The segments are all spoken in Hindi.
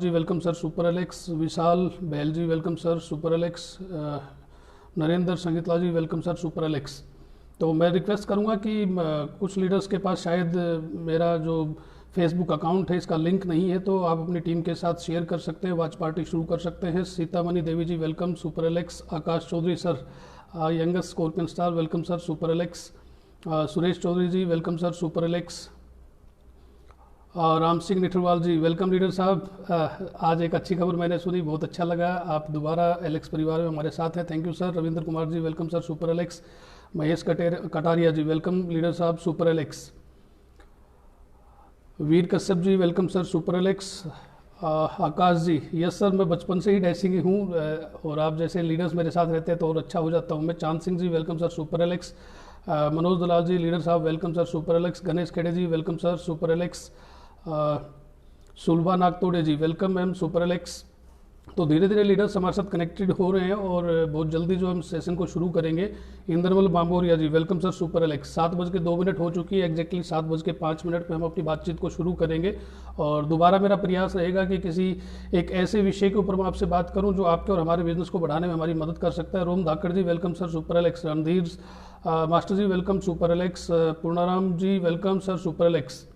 जी welcome sir super Alex. Vishal Behl ji welcome sir super Alex. Narendra Sangitla ji welcome sir super Alex. तो मैं रिक्वेस्ट करूंगा कि कुछ लीडर्स के पास शायद मेरा जो फेसबुक अकाउंट है इसका लिंक नहीं है, तो आप अपनी टीम के साथ शेयर कर सकते हैं, वॉच पार्टी शुरू कर सकते हैं। Sitamani Devi ji welcome super Alex. Akash Chaudhary sir youngest scorpion star welcome sir super Alex. Suresh Chaudhary ji welcome sir super Alex. Ram Singh Nitharwal ji welcome leader साहब। आज एक अच्छी खबर मैंने सुनी, बहुत अच्छा लगा, आप दोबारा एलेक्स परिवार में हमारे साथ हैं, thank you sir. Ravindra Kumar ji welcome sir super Alex. Mahesh Kataria ji welcome leader साहब super Alex. Veer Kashyap ji welcome sir super Alex. Akash ji yes sir, मैं बचपन से ही डैशिंग हूँ और आप जैसे लीडर्स मेरे साथ रहते हैं तो और अच्छा हो जाता हूँ मैं। Chand Singh ji welcome sir super Alex. Manoj Dalal ji leader साहब welcome sir super Alex. Ganesh Khede ji welcome sir super Alex. Sulabha Nagtode ji welcome ma'am super Alex. तो धीरे धीरे लीडर्स हमारे साथ कनेक्टेड हो रहे हैं और बहुत जल्दी जो हम सेशन को शुरू करेंगे। इंद्रमल बांबोरिया जी वेलकम सर सुपर एलेक्स। 7:02 हो चुकी है, एग्जैक्टली 7:05 पे हम अपनी बातचीत को शुरू करेंगे। और दोबारा मेरा प्रयास रहेगा कि किसी एक ऐसे विषय के ऊपर मैं आपसे बात करूं जो आपके और हमारे बिजनेस को बढ़ाने में हमारी मदद कर सकता है। Rom Dhakad ji welcome sir super Alex. Randhir master ji welcome super Alex. Purnaram ji welcome sir super Alex.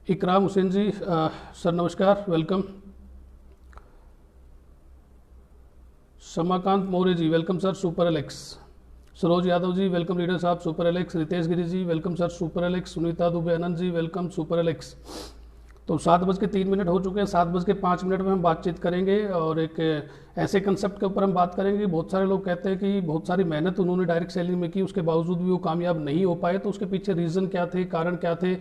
Ikram Hussain ji sir नमस्कार welcome. Shamakant Maurya ji welcome sir super Alex. Saroj Yadav ji welcome leader साहब super Alex. Ritesh Giri ji welcome sir super Alex. Sunita Dubey Anand ji welcome super Alex. तो 7:03 हो चुके हैं, 7:05 में हम बातचीत करेंगे और एक ऐसे कंसेप्ट के ऊपर हम बात करेंगे। बहुत सारे लोग कहते हैं कि बहुत सारी मेहनत उन्होंने डायरेक्ट सेलिंग में की, उसके बावजूद भी वो कामयाब नहीं हो पाए, तो उसके पीछे रीज़न क्या थे, कारण क्या थे,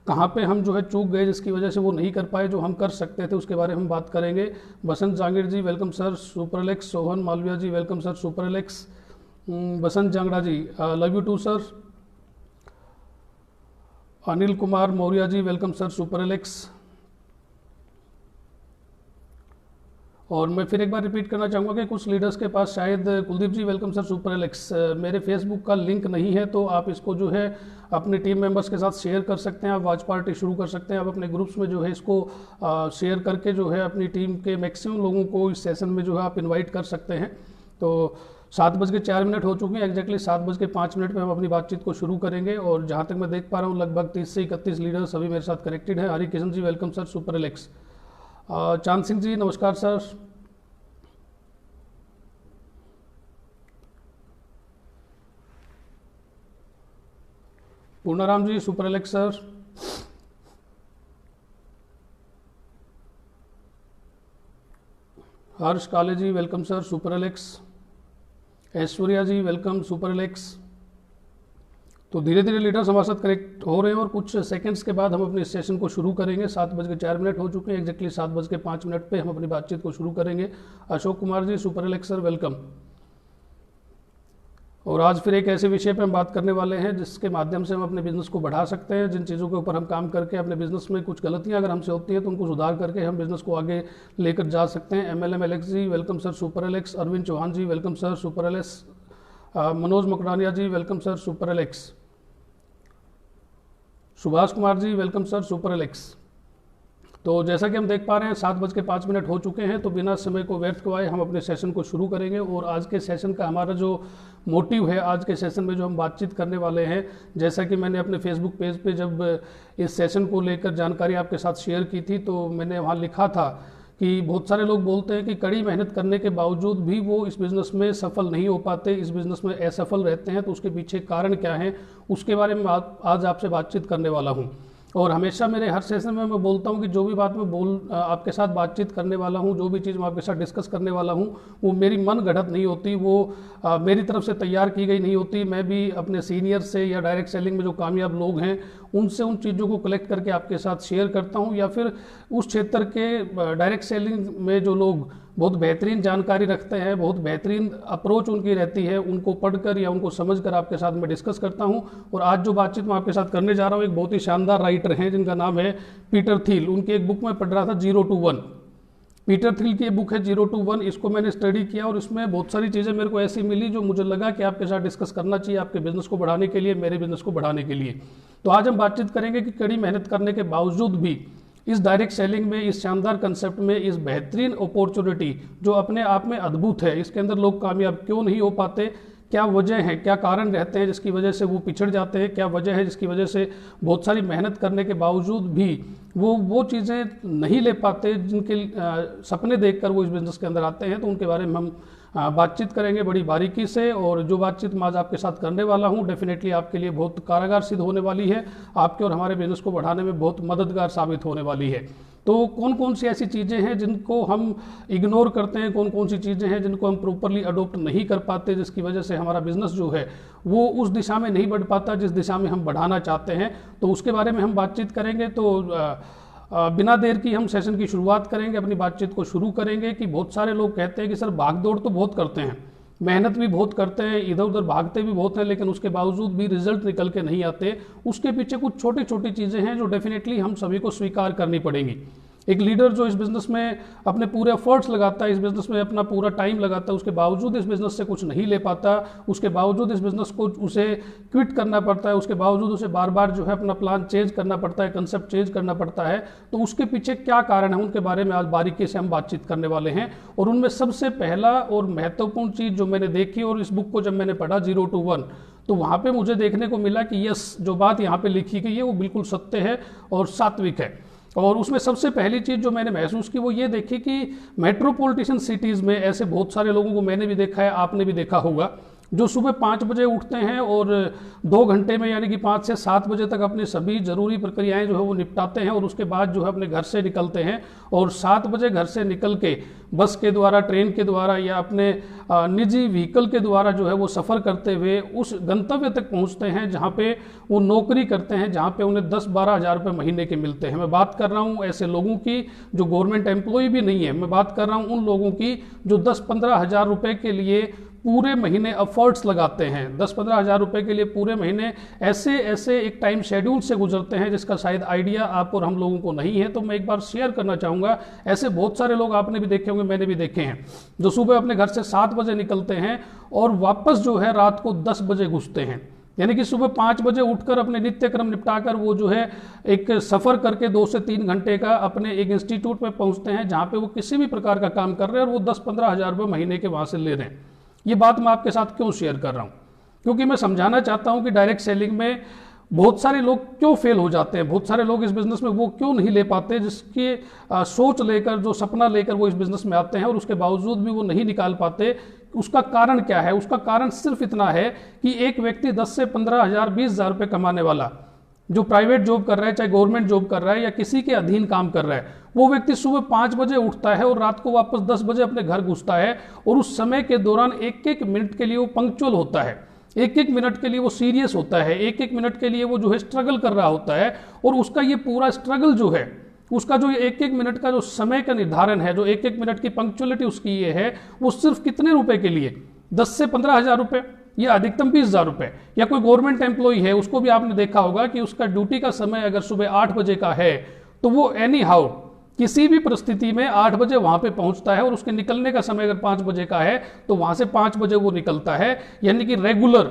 कहाँ पे हम जो है चूक गए जिसकी वजह से वो नहीं कर पाए जो हम कर सकते थे, उसके बारे में हम बात करेंगे। Basant Jangir ji welcome sir super Alex. Sohan Malviya ji welcome sir super Alex. Basant Jangra ji love you too sir. Anil Kumar Maurya ji welcome sir super Alex. और मैं फिर एक बार रिपीट करना चाहूँगा कि कुछ लीडर्स के पास शायद कुलदीप जी वेलकम सर सुपर एलेक्स मेरे फेसबुक का लिंक नहीं है, तो आप इसको जो है अपने टीम मेंबर्स के साथ शेयर कर सकते हैं, आप वॉच पार्टी शुरू कर सकते हैं, आप अपने ग्रुप्स में जो है इसको शेयर करके जो है अपनी टीम के मैक्सिमम लोगों को इस सेशन में जो है आप इन्वाइट कर सकते हैं। तो 7:04 हो चुके हैं, एग्जैक्टली 7:05 पे हम अपनी बातचीत को शुरू करेंगे। और जहाँ तक मैं देख पा रहा हूँ लगभग 30 से 31 लीडर्स अभी मेरे साथ कनेक्टेड हैं। Hari Kishan ji welcome sir super Alex. Chand Singh ji नमस्कार sir. Purnaram ji super Alex sir. Harsh Kale ji welcome sir super Alex. Aishwarya ji welcome super Alex. तो धीरे धीरे लीडर्स हमारे साथ कनेक्ट हो रहे हैं और कुछ सेकंड्स के बाद हम अपने सेशन को शुरू करेंगे। 7:04 हो चुके हैं, एग्जैक्टली 7:05 पे हम अपनी बातचीत को शुरू करेंगे। Ashok Kumar ji super Alex sir welcome. और आज फिर एक ऐसे विषय पे हम बात करने वाले हैं जिसके माध्यम से हम अपने बिजनेस को बढ़ा सकते हैं, जिन चीज़ों के ऊपर हम काम करके अपने बिजनेस में कुछ गलतियां अगर हमसे होती हैं तो उनको सुधार करके हम बिजनेस को आगे लेकर जा सकते हैं। MLM Alex ji welcome sir super Alex. Arvind Chauhan ji welcome sir super Alex. Manoj Makrania ji welcome sir super Alex. Subhash Kumar ji welcome sir super Alex. तो जैसा कि हम देख पा रहे हैं 7:05 हो चुके हैं, तो बिना समय को व्यर्थ करवाए हम अपने सेशन को शुरू करेंगे। और आज के सेशन का हमारा जो मोटिव है, आज के सेशन में जो हम बातचीत करने वाले हैं, जैसा कि मैंने अपने फेसबुक पेज पे जब इस सेशन को लेकर जानकारी आपके साथ शेयर की थी तो मैंने वहाँ लिखा था कि बहुत सारे लोग बोलते हैं कि कड़ी मेहनत करने के बावजूद भी वो इस बिज़नेस में सफल नहीं हो पाते, इस बिज़नेस में असफल रहते हैं, तो उसके पीछे कारण क्या है, उसके बारे में आज आपसे बातचीत करने वाला हूँ। और हमेशा मेरे हर सेशन में मैं बोलता हूँ कि जो भी बात मैं आपके साथ बातचीत करने वाला हूँ, जो भी चीज़ मैं आपके साथ डिस्कस करने वाला हूँ, वो मेरी मन गढ़ंत नहीं होती, वो मेरी तरफ से तैयार की गई नहीं होती। मैं भी अपने सीनियर से या डायरेक्ट सेलिंग में जो कामयाब लोग हैं उनसे उन चीज़ों को कलेक्ट करके आपके साथ शेयर करता हूँ, या फिर उस क्षेत्र के डायरेक्ट सेलिंग में जो लोग बहुत बेहतरीन जानकारी रखते हैं, बहुत बेहतरीन अप्रोच उनकी रहती है, उनको पढ़कर या उनको समझकर आपके साथ मैं डिस्कस करता हूं। और आज जो बातचीत मैं आपके साथ करने जा रहा हूं, एक बहुत ही शानदार राइटर हैं जिनका नाम है पीटर थिल। उनकी एक बुक में पढ़ रहा था 0 to 1। पीटर थिल की बुक है 0 to 1। इसको मैंने स्टडी किया और इसमें बहुत सारी चीज़ें मेरे को ऐसी मिली जो मुझे लगा कि आपके साथ डिस्कस करना चाहिए, आपके बिजनेस को बढ़ाने के लिए, मेरे बिजनेस को बढ़ाने के लिए। तो आज हम बातचीत करेंगे कि कड़ी मेहनत करने के बावजूद भी इस डायरेक्ट सेलिंग में, इस शानदार कंसेप्ट में, इस बेहतरीन अपॉर्चुनिटी जो अपने आप में अद्भुत है, इसके अंदर लोग कामयाब क्यों नहीं हो पाते, क्या वजह है, क्या कारण रहते हैं जिसकी वजह से वो पिछड़ जाते हैं, क्या वजह है जिसकी वजह से बहुत सारी मेहनत करने के बावजूद भी वो चीज़ें नहीं ले पाते जिनके सपने देखकर वो इस बिज़नेस के अंदर आते हैं। तो उनके बारे में हम बातचीत करेंगे बड़ी बारीकी से, और जो बातचीत मैं आज आपके साथ करने वाला हूं डेफिनेटली आपके लिए बहुत कारगर सिद्ध होने वाली है, आपके और हमारे बिजनेस को बढ़ाने में बहुत मददगार साबित होने वाली है। तो कौन कौन सी ऐसी चीज़ें हैं जिनको हम इग्नोर करते हैं, कौन कौन सी चीज़ें हैं जिनको हम प्रॉपरली अडोप्ट नहीं कर पाते, जिसकी वजह से हमारा बिजनेस जो है वो उस दिशा में नहीं बढ़ पाता जिस दिशा में हम बढ़ाना चाहते हैं, तो उसके बारे में हम बातचीत करेंगे। तो बिना देर की हम सेशन की शुरुआत करेंगे, अपनी बातचीत को शुरू करेंगे। कि बहुत सारे लोग कहते हैं कि सर भाग दौड़ तो बहुत करते हैं, मेहनत भी बहुत करते हैं, इधर उधर भागते भी बहुत हैं, लेकिन उसके बावजूद भी रिजल्ट निकल के नहीं आते। उसके पीछे कुछ छोटी छोटी चीज़ें हैं जो डेफिनेटली हम सभी को स्वीकार करनी पड़ेंगी। एक लीडर जो इस बिज़नेस में अपने पूरे एफर्ट्स लगाता है, इस बिज़नेस में अपना पूरा टाइम लगाता है, उसके बावजूद इस बिज़नेस से कुछ नहीं ले पाता, उसके बावजूद इस बिज़नेस को उसे क्विट करना पड़ता है, उसके बावजूद उसे बार बार जो है अपना प्लान चेंज करना पड़ता है, कंसेप्ट चेंज करना पड़ता है, तो उसके पीछे क्या कारण है उनके बारे में आज बारीकी से हम बातचीत करने वाले हैं। और उनमें सबसे पहला और महत्वपूर्ण चीज़ जो मैंने देखी, और इस बुक को जब मैंने पढ़ा 0 to 1, तो वहाँ पे मुझे देखने को मिला कि यस, जो बात यहाँ पे लिखी गई है वो बिल्कुल सत्य है और सात्विक है। और उसमें सबसे पहली चीज़ जो मैंने महसूस की वो ये देखी कि मेट्रोपॉलिटन सिटीज़ में ऐसे बहुत सारे लोगों को मैंने भी देखा है, आपने भी देखा होगा, जो सुबह 5 बजे उठते हैं और 2 घंटे में यानी कि 5 से 7 बजे तक अपनी सभी ज़रूरी प्रक्रियाएं जो है वो निपटाते हैं, और उसके बाद जो है अपने घर से निकलते हैं, और 7 बजे घर से निकल के बस के द्वारा, ट्रेन के द्वारा या अपने निजी व्हीकल के द्वारा जो है वो सफ़र करते हुए उस गंतव्य तक पहुंचते हैं जहां पे वो नौकरी करते हैं, जहां पे उन्हें 10-12 हज़ार रुपये महीने के मिलते हैं। मैं बात कर रहा हूं ऐसे लोगों की जो गवर्नमेंट एम्प्लॉय भी नहीं है, मैं बात कर रहा हूं उन लोगों की जो 10-15 हज़ार रुपये के लिए पूरे महीने एफर्ट्स लगाते हैं। 10-15 हज़ार रुपये के लिए पूरे महीने ऐसे ऐसे एक टाइम शेड्यूल से गुजरते हैं जिसका शायद आइडिया आप और हम लोगों को नहीं है। तो मैं एक बार शेयर करना चाहूँगा, ऐसे बहुत सारे लोग आपने भी देखे होंगे, मैंने भी देखे हैं, जो सुबह अपने घर से 7 बजे निकलते हैं और वापस जो है रात को 10 बजे घुसते हैं। यानी कि सुबह 5 बजे उठकर अपने नित्य क्रम निपटाकर वो जो है एक सफ़र करके 2 से 3 घंटे का अपने एक इंस्टीट्यूट में पहुँचते हैं जहाँ पे वो किसी भी प्रकार का काम कर रहे हैं और वो 10-15 हज़ार रुपये महीने के वहाँ से ले रहे हैं। ये बात मैं आपके साथ क्यों शेयर कर रहा हूँ, क्योंकि मैं समझाना चाहता हूँ कि डायरेक्ट सेलिंग में बहुत सारे लोग क्यों फेल हो जाते हैं, बहुत सारे लोग इस बिज़नेस में वो क्यों नहीं ले पाते जिसकी सोच लेकर, जो सपना लेकर वो इस बिज़नेस में आते हैं और उसके बावजूद भी वो नहीं निकाल पाते। उसका कारण क्या है? उसका कारण सिर्फ इतना है कि एक व्यक्ति 10 से 15 हज़ार, 20 हज़ार रुपये कमाने वाला जो प्राइवेट जॉब कर रहा है, चाहे गवर्नमेंट जॉब कर रहा है या किसी के अधीन काम कर रहा है, वो व्यक्ति सुबह 5 बजे उठता है और रात को वापस 10 बजे अपने घर घुसता है, और उस समय के दौरान एक एक मिनट के लिए वो पंक्चुअल होता है, एक एक मिनट के लिए वो सीरियस होता है, एक एक मिनट के लिए वो जो है स्ट्रगल कर रहा होता है। और उसका ये पूरा स्ट्रगल जो है, उसका जो एक एक मिनट का जो समय का निर्धारण है, जो एक एक मिनट की पंक्चुअलिटी उसकी ये है, वो सिर्फ कितने रुपए के लिए? 10 से 15 हज़ार रुपये या अधिकतम 20 हज़ार रुपये। या कोई गवर्नमेंट एम्प्लॉय है, उसको भी आपने देखा होगा कि उसका ड्यूटी का समय अगर सुबह 8 बजे का है तो वो एनी हाउ किसी भी परिस्थिति में 8 बजे वहां पे पहुंचता है, और उसके निकलने का समय अगर 5 बजे का है तो वहां से 5 बजे वो निकलता है। यानी कि रेगुलर,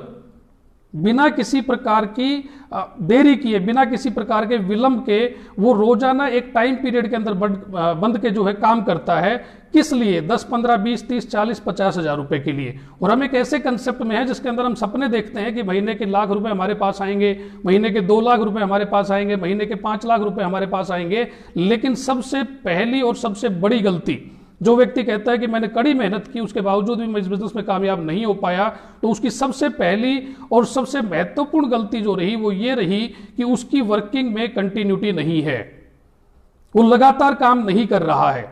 बिना किसी प्रकार की देरी किए, बिना किसी प्रकार के विलंब के वो रोजाना एक टाइम पीरियड के अंदर बंद के जो है काम करता है। किस लिए? 10, 15, 20, 30, 40, 50 हज़ार रुपए के लिए। और हम एक ऐसे कंसेप्ट में है जिसके अंदर हम सपने देखते हैं कि महीने के लाख रुपए हमारे पास आएंगे, महीने के 2 लाख रुपए हमारे पास आएंगे, महीने के 5 लाख रुपए हमारे पास आएंगे। लेकिन सबसे पहली और सबसे बड़ी गलती, जो व्यक्ति कहता है कि मैंने कड़ी मेहनत की उसके बावजूद भी मैं इस बिजनेस में कामयाब नहीं हो पाया, तो उसकी सबसे पहली और सबसे महत्वपूर्ण गलती जो रही वो ये रही कि उसकी वर्किंग में कंटिन्यूटी नहीं है। वो लगातार काम नहीं कर रहा है,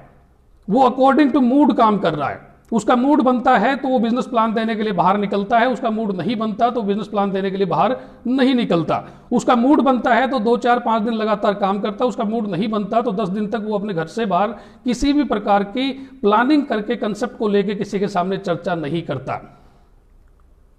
वो अकॉर्डिंग टू मूड काम कर रहा है। उसका मूड बनता है तो वो बिजनेस प्लान देने के लिए बाहर निकलता है, उसका मूड नहीं बनता तो बिजनेस प्लान देने के लिए बाहर नहीं निकलता। उसका मूड बनता है तो 2, 4, 5 दिन लगातार काम करता है, उसका मूड नहीं बनता तो 10 दिन तक वो अपने घर से बाहर किसी भी प्रकार की प्लानिंग करके, कंसेप्ट को लेके किसी के सामने चर्चा नहीं करता।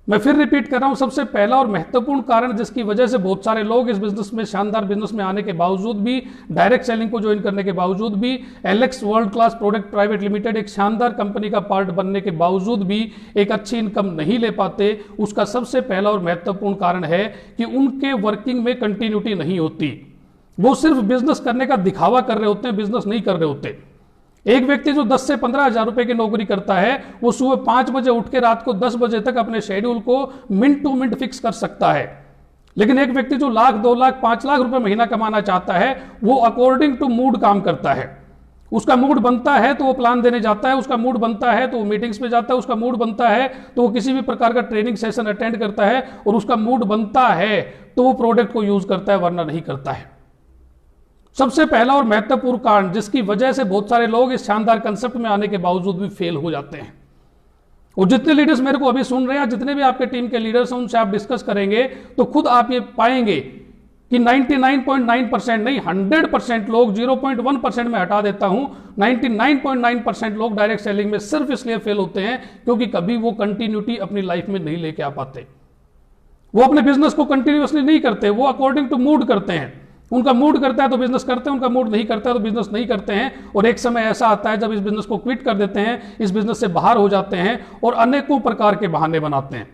मैं फिर रिपीट कर रहा हूं, सबसे पहला और महत्वपूर्ण कारण जिसकी वजह से बहुत सारे लोग इस बिजनेस में, शानदार बिजनेस में आने के बावजूद भी, डायरेक्ट सेलिंग को ज्वाइन करने के बावजूद भी, Alex world class product private limited एक शानदार कंपनी का पार्ट बनने के बावजूद भी एक अच्छी इनकम नहीं ले पाते, उसका सबसे पहला और महत्वपूर्ण कारण है कि उनके वर्किंग में कंटिन्यूटी नहीं होती। वो सिर्फ बिजनेस करने का दिखावा कर रहे होते हैं, बिजनेस नहीं कर रहे होते। एक व्यक्ति जो 10 से 15 हजार रुपए की नौकरी करता है, वो सुबह 5 बजे उठ के रात को 10 बजे तक अपने शेड्यूल को मिनट टू मिनट फिक्स कर सकता है। लेकिन एक व्यक्ति जो लाख, 2 लाख, 5 लाख रुपए महीना कमाना चाहता है, वो अकॉर्डिंग टू मूड काम करता है। उसका मूड बनता है तो वो प्लान देने जाता है, उसका मूड बनता है तो वो मीटिंग्स में जाता है, उसका मूड बनता है तो वो किसी भी प्रकार का ट्रेनिंग सेशन अटेंड करता है, और उसका मूड बनता है तो वो प्रोडक्ट को यूज करता है, वरना नहीं करता है। सबसे पहला और महत्वपूर्ण कारण जिसकी वजह से बहुत सारे लोग इस शानदार कंसेप्ट में आने के बावजूद भी फेल हो जाते हैं, और जितने लीडर्स मेरे को अभी सुन रहे हैं, जितने भी आपके टीम के लीडर्स हैं, उनसे आप डिस्कस करेंगे तो खुद आप ये पाएंगे कि 99.9% नहीं, 100% लोग, 0.1% में हटा देता हूं, 99.9% लोग डायरेक्ट सेलिंग में सिर्फ इसलिए फेल होते हैं क्योंकि कभी वो कंटिन्यूटी अपनी लाइफ में नहीं लेके आ पाते। वो अपने बिजनेस को कंटिन्यूअसली नहीं करते, वो अकॉर्डिंग टू मूड करते हैं। उनका मूड करता है तो बिजनेस करते हैं, उनका मूड नहीं करता है तो बिजनेस नहीं करते हैं। और एक समय ऐसा आता है जब इस बिजनेस को क्विट कर देते हैं, इस बिजनेस से बाहर हो जाते हैं और अनेकों प्रकार के बहाने बनाते हैं।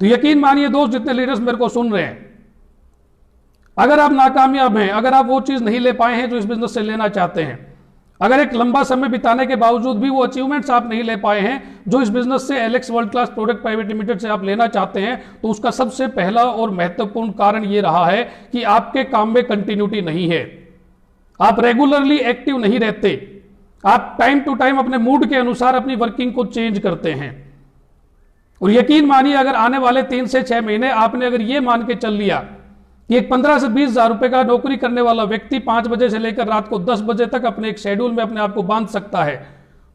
तो यकीन मानिए दोस्त, जितने लीडर्स मेरे को सुन रहे हैं, अगर आप नाकामयाब हैं, अगर आप वो चीज नहीं ले पाए हैं जो इस बिजनेस से लेना चाहते हैं, अगर एक लंबा समय बिताने के बावजूद भी वो अचीवमेंट्स आप नहीं ले पाए हैं जो इस बिजनेस से Alex world class product private limited से आप लेना चाहते हैं, तो उसका सबसे पहला और महत्वपूर्ण कारण ये रहा है कि आपके काम में कंटिन्यूटी नहीं है। आप रेगुलरली एक्टिव नहीं रहते, आप टाइम टू टाइम अपने मूड के अनुसार अपनी वर्किंग को चेंज करते हैं। और यकीन मानिए, अगर आने वाले 3 से 6 महीने आपने अगर ये मान के चल लिया कि एक 15 से 20 हजार रुपए का नौकरी करने वाला व्यक्ति 5 बजे से लेकर रात को 10 बजे तक अपने एक शेड्यूल में अपने आप को बांध सकता है,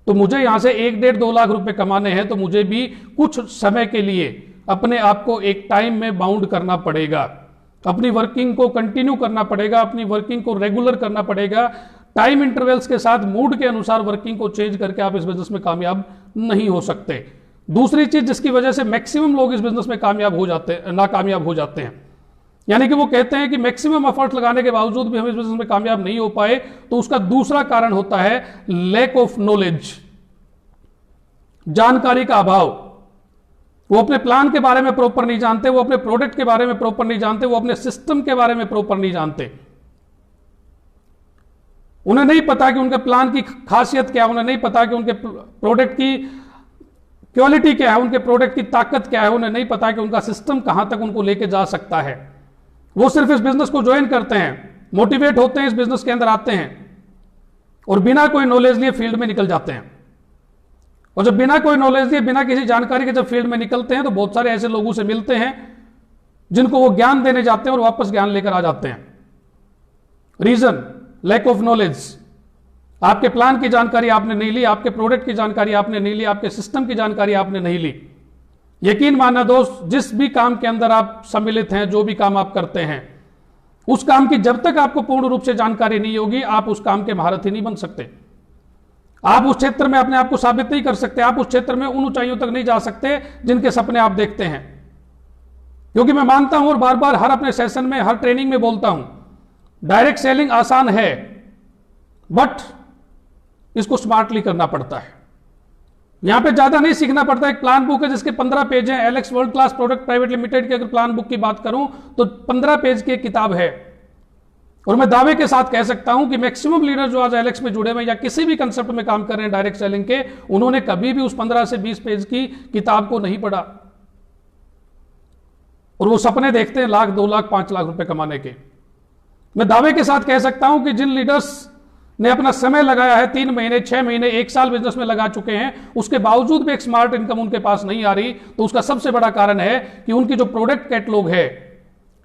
तो मुझे यहां से 1-1.5-2 लाख रुपए कमाने हैं, तो मुझे भी कुछ समय के लिए अपने आप को एक टाइम में बाउंड करना पड़ेगा, अपनी वर्किंग को कंटिन्यू करना पड़ेगा, अपनी वर्किंग को रेगुलर करना पड़ेगा, टाइम इंटरवल्स के साथ मूड के अनुसार वर्किंग को चेंज करके आप इस बिजनेस में कामयाब नहीं हो सकते। दूसरी चीज जिसकी वजह से मैक्सिमम लोग इस बिजनेस में नाकामयाब हो जाते हैं, यानी कि वो कहते हैं कि मैक्सिमम एफर्ट लगाने के बावजूद भी हम इस बिजनेस में कामयाब नहीं हो पाए, तो उसका दूसरा कारण होता है लैक ऑफ नॉलेज, जानकारी का अभाव। वो अपने प्लान के बारे में प्रॉपर नहीं जानते, वो अपने प्रोडक्ट के बारे में प्रॉपर नहीं जानते, वो अपने सिस्टम के बारे में प्रॉपर नहीं जानते। उन्हें नहीं पता कि उनके प्लान की खासियत क्या है, उन्हें नहीं पता कि उनके प्रोडक्ट की क्वालिटी क्या है, उनके प्रोडक्ट की ताकत क्या है, उन्हें नहीं पता कि उनका सिस्टम कहां तक उनको लेके जा सकता है। वो सिर्फ इस बिजनेस को ज्वाइन करते हैं, मोटिवेट होते हैं, इस बिजनेस के अंदर आते हैं और बिना कोई नॉलेज लिए फील्ड में निकल जाते हैं। और जब बिना कोई नॉलेज लिए, बिना किसी जानकारी के जब फील्ड में निकलते हैं, तो बहुत सारे ऐसे लोगों से मिलते हैं जिनको वो ज्ञान देने जाते हैं और वापस ज्ञान लेकर आ जाते हैं। Reason lack of knowledge. आपके प्लान की जानकारी आपने नहीं ली, आपके प्रोडक्ट की जानकारी आपने नहीं ली, आपके सिस्टम की जानकारी आपने नहीं ली। यकीन मानना दोस्त, जिस भी काम के अंदर आप सम्मिलित हैं, जो भी काम आप करते हैं, उस काम की जब तक आपको पूर्ण रूप से जानकारी नहीं होगी, आप उस काम के महारथी नहीं बन सकते। आप उस क्षेत्र में अपने आप को साबित नहीं कर सकते, आप उस क्षेत्र में उन ऊंचाइयों तक नहीं जा सकते जिनके सपने आप देखते हैं। क्योंकि मैं मानता हूं और बार बार हर अपने सेशन में, हर ट्रेनिंग में बोलता हूं, डायरेक्ट सेलिंग आसान है, बट इसको स्मार्टली करना पड़ता है। यहां पे ज्यादा नहीं सीखना पड़ता। एक प्लान बुक है जिसके 15 पेज हैं। Alex world class product private limited की अगर प्लान बुक की बात करूं तो 15 पेज की एक किताब है। और मैं दावे के साथ कह सकता हूं कि मैक्सिमम लीडर जो आज एलेक्स में जुड़े हुए या किसी भी कंसेप्ट में काम कर रहे हैं डायरेक्ट सेलिंग के, उन्होंने कभी भी उस 15 से 20 पेज की किताब को नहीं पढ़ा, और वो सपने देखते हैं लाख, 2 लाख, 5 लाख रुपए कमाने के। मैं दावे के साथ कह सकता हूं कि जिन लीडर्स ने अपना समय लगाया है, 3 महीने, 6 महीने, 1 साल बिजनेस में लगा चुके हैं, उसके बावजूद भी एक स्मार्ट इनकम उनके पास नहीं आ रही, तो उसका सबसे बड़ा कारण है कि उनकी जो प्रोडक्ट कैटलॉग है,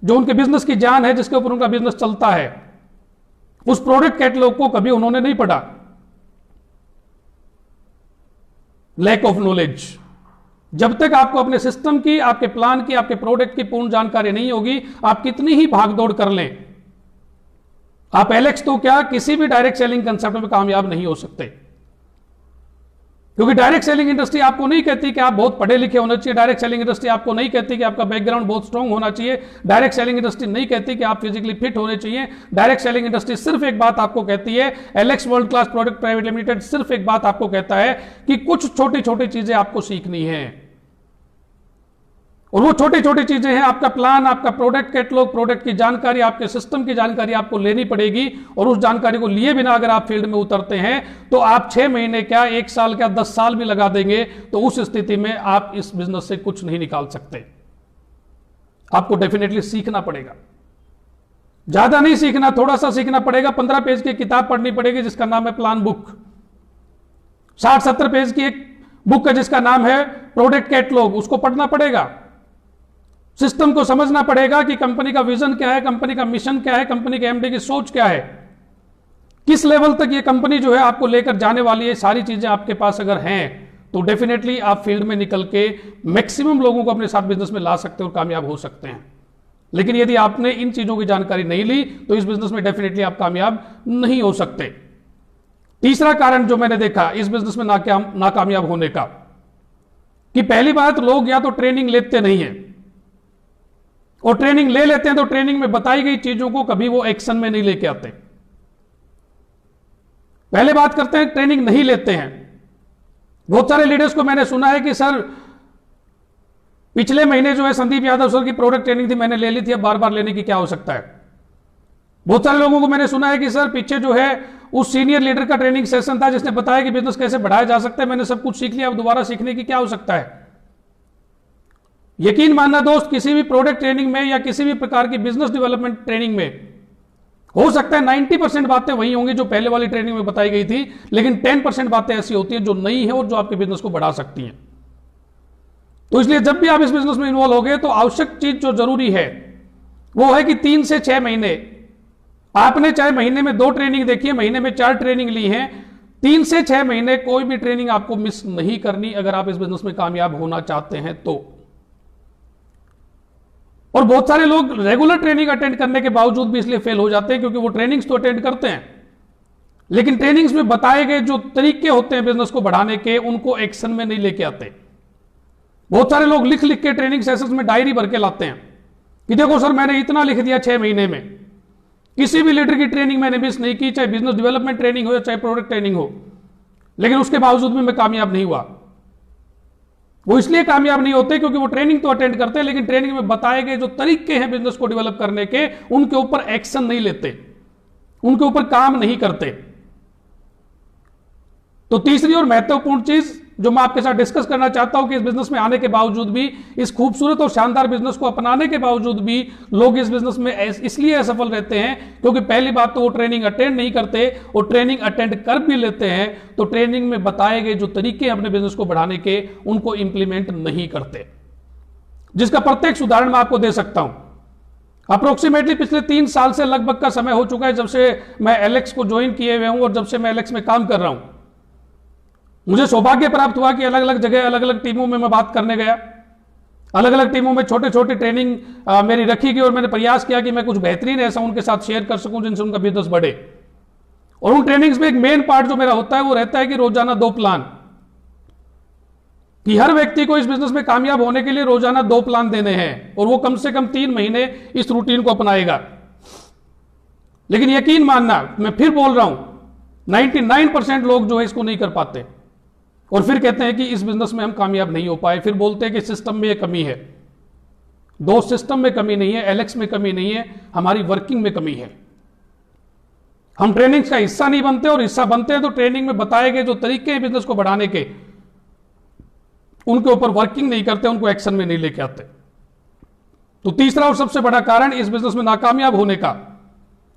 जो उनके बिजनेस की जान है, जिसके ऊपर उनका बिजनेस चलता है, उस प्रोडक्ट कैटलॉग को कभी उन्होंने नहीं पढ़ा। Lack of knowledge. जब तक आपको अपने सिस्टम की, आपके प्लान की, आपके प्रोडक्ट की पूर्ण जानकारी नहीं होगी, आप कितनी ही भागदौड़ कर लें, आप एलेक्स तो क्या, किसी भी डायरेक्ट सेलिंग कंसेप्ट में कामयाब नहीं हो सकते। क्योंकि डायरेक्ट सेलिंग इंडस्ट्री आपको नहीं कहती कि आप बहुत पढ़े लिखे होने चाहिए। डायरेक्ट सेलिंग इंडस्ट्री आपको नहीं कहती कि आपका बैकग्राउंड बहुत स्ट्रांग होना चाहिए। डायरेक्ट सेलिंग इंडस्ट्री नहीं कहती कि आप फिजिकली फिट होने चाहिए। डायरेक्ट सेलिंग इंडस्ट्री सिर्फ एक बात आपको कहती है, Alex world class product private limited सिर्फ एक बात आपको कहता है कि कुछ छोटी छोटी चीजें आपको सीखनी है। और वो छोटी छोटी चीजें हैं, आपका प्लान, आपका प्रोडक्ट कैटलॉग, प्रोडक्ट की जानकारी, आपके सिस्टम की जानकारी आपको लेनी पड़ेगी। और उस जानकारी को लिए बिना अगर आप फील्ड में उतरते हैं तो आप 6 महीने क्या, 1 साल क्या, 10 साल भी लगा देंगे तो उस स्थिति में आप इस बिजनेस से कुछ नहीं निकाल सकते। आपको डेफिनेटली सीखना पड़ेगा, ज्यादा नहीं सीखना, थोड़ा सा सीखना पड़ेगा। 15 पेज की किताब पढ़नी पड़ेगी जिसका नाम है प्लान बुक। 60-70 पेज की एक बुक है जिसका नाम है प्रोडक्ट कैटलॉग, उसको पढ़ना पड़ेगा। सिस्टम को समझना पड़ेगा कि कंपनी का विजन क्या है, कंपनी का मिशन क्या है, कंपनी के एमडी की सोच क्या है, किस लेवल तक ये कंपनी जो है आपको लेकर जाने वाली है। सारी चीजें आपके पास अगर हैं तो डेफिनेटली आप फील्ड में निकल के मैक्सिमम लोगों को अपने साथ बिजनेस में ला सकते हैं और कामयाब हो सकते हैं। लेकिन यदि आपने इन चीजों की जानकारी नहीं ली तो इस बिजनेस में डेफिनेटली आप कामयाब नहीं हो सकते। तीसरा कारण जो मैंने देखा इस बिजनेस में नाकामयाब होने का, कि पहली बात, लोग या तो ट्रेनिंग लेते नहीं है, और ट्रेनिंग ले लेते हैं तो ट्रेनिंग में बताई गई चीजों को कभी वो एक्शन में नहीं लेके आते। पहले बात करते हैं, ट्रेनिंग नहीं लेते हैं। बहुत सारे लीडर्स को मैंने सुना है कि सर पिछले महीने जो है संदीप यादव सर की प्रोडक्ट ट्रेनिंग थी, मैंने ले ली थी, अब बार बार लेने की क्या आवश्यकता है। बहुत सारे लोगों को मैंने सुना है कि सर पीछे जो है उस सीनियर लीडर का ट्रेनिंग सेशन था जिसने बताया कि बिजनेस कैसे बढ़ाया जा सकता है, मैंने सब कुछ सीख लिया, अब दोबारा सीखने की क्या आवश्यकता है। यकीन मानना दोस्त, किसी भी प्रोडक्ट ट्रेनिंग में या किसी भी प्रकार की बिजनेस डेवलपमेंट ट्रेनिंग में हो सकता है 90% बातें वही होंगी जो पहले वाली ट्रेनिंग में बताई गई थी, लेकिन 10% बातें ऐसी होती हैं जो नई है और जो आपके बिजनेस को बढ़ा सकती हैं। तो इसलिए जब भी आप इस बिजनेस में इन्वॉल्व हो गए तो आवश्यक चीज जो जरूरी है वो है कि 3 से 6 महीने आपने, चाहे महीने में 2 ट्रेनिंग देखी है, महीने में 4 ट्रेनिंग ली है, 3 से 6 महीने कोई भी ट्रेनिंग आपको मिस नहीं करनी अगर आप इस बिजनेस में कामयाब होना चाहते हैं तो। और बहुत सारे लोग रेगुलर ट्रेनिंग अटेंड करने के बावजूद भी इसलिए फेल हो जाते हैं क्योंकि वो ट्रेनिंग्स तो अटेंड करते हैं, लेकिन ट्रेनिंग्स में बताए गए जो तरीके होते हैं बिजनेस को बढ़ाने के, उनको एक्शन में नहीं लेके आते। बहुत सारे लोग लिख लिख के ट्रेनिंग सेशंस में डायरी भर के लाते हैं कि देखो सर मैंने इतना लिख दिया 6 महीने में, किसी भी लीडर की ट्रेनिंग मैंने मिस नहीं की, चाहे बिजनेस डेवलपमेंट ट्रेनिंग हो या चाहे प्रोडक्ट ट्रेनिंग हो, लेकिन उसके बावजूद भी मैं कामयाब नहीं हुआ। वो इसलिए कामयाब नहीं होते क्योंकि वो ट्रेनिंग तो अटेंड करते हैं, लेकिन ट्रेनिंग में बताए गए जो तरीके हैं बिजनेस को डेवलप करने के, उनके ऊपर एक्शन नहीं लेते, उनके ऊपर काम नहीं करते। तो तीसरी और महत्वपूर्ण चीज जो मैं आपके साथ डिस्कस करना चाहता हूं कि इस बिजनेस में आने के बावजूद भी, इस खूबसूरत और शानदार बिजनेस को अपनाने के बावजूद भी लोग इस बिजनेस में इसलिए असफल रहते हैं क्योंकि पहली बात तो वो ट्रेनिंग अटेंड नहीं करते, और ट्रेनिंग अटेंड कर भी लेते हैं तो ट्रेनिंग में बताए गए जो तरीके अपने बिजनेस को बढ़ाने के, उनको इंप्लीमेंट नहीं करते। जिसका प्रत्येक उदाहरण मैं आपको दे सकता हूं। अप्रोक्सीमेटली पिछले 3 साल से लगभग का समय हो चुका है जब से मैं एलेक्स को ज्वाइन किए हुए हूं और जब से मैं एलेक्स में काम कर रहा हूं। मुझे सौभाग्य प्राप्त हुआ कि अलग अलग जगह, अलग अलग टीमों में मैं बात करने गया, अलग अलग टीमों में छोटे छोटे ट्रेनिंग मेरी रखी गई और मैंने प्रयास किया कि मैं कुछ बेहतरीन ऐसा उनके साथ शेयर कर सकूं जिनसे उनका बिजनेस बढ़े। और उन ट्रेनिंग्स में एक मेन पार्ट जो मेरा होता है वो रहता है कि रोजाना 2 प्लान, कि हर व्यक्ति को इस बिजनेस में कामयाब होने के लिए रोजाना 2 प्लान देने हैं और वो कम से कम 3 महीने इस रूटीन को अपनाएगा। लेकिन यकीन मानना, मैं फिर बोल रहा हूं, 99% लोग जो है इसको नहीं कर पाते और फिर कहते हैं कि इस बिजनेस में हम कामयाब नहीं हो पाए, फिर बोलते हैं कि सिस्टम में कमी है। दोस्त, सिस्टम में कमी नहीं है, एलेक्स में कमी नहीं है, हमारी वर्किंग में कमी है। हम ट्रेनिंग्स का हिस्सा नहीं बनते, और हिस्सा बनते हैं तो ट्रेनिंग में बताए गए जो तरीके हैं बिजनेस को बढ़ाने के, उनके ऊपर वर्किंग नहीं करते, उनको एक्शन में नहीं लेके आते। तो तीसरा और सबसे बड़ा कारण इस बिजनेस में नाकामयाब होने का,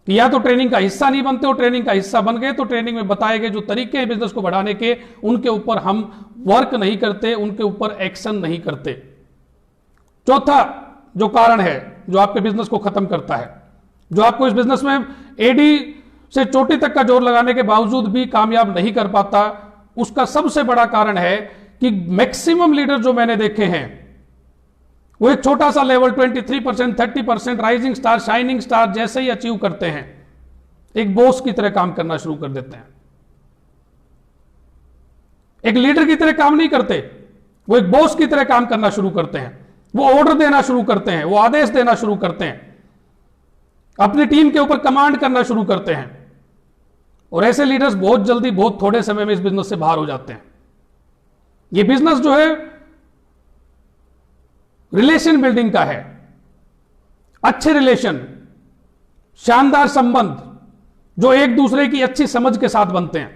या तो ट्रेनिंग का हिस्सा नहीं बनते, और ट्रेनिंग का हिस्सा बन गए तो ट्रेनिंग में बताए गए जो तरीके हैं बिजनेस को बढ़ाने के, उनके ऊपर हम वर्क नहीं करते, उनके ऊपर एक्शन नहीं करते। चौथा जो कारण है जो आपके बिजनेस को खत्म करता है, जो आपको इस बिजनेस में एडी से चोटी तक का जोर लगाने के बावजूद भी कामयाब नहीं कर पाता, उसका सबसे बड़ा कारण है कि मैक्सिमम लीडर जो मैंने देखे हैं वो एक छोटा सा level 23%, 30% rising star, shining star जैसे ही अचीव करते हैं, एक बॉस की तरह काम करना शुरू कर देते हैं। एक लीडर की तरह काम नहीं करते, वो एक बॉस की तरह काम करना शुरू करते हैं। वो ऑर्डर देना शुरू करते हैं, वो आदेश देना शुरू करते हैं, अपनी टीम के ऊपर कमांड करना शुरू करते हैं। और ऐसे लीडर्स बहुत जल्दी, बहुत थोड़े समय में इस बिजनेस से बाहर हो जाते हैं। ये बिजनेस जो है रिलेशन बिल्डिंग का है, अच्छे रिलेशन, शानदार संबंध जो एक दूसरे की अच्छी समझ के साथ बनते हैं।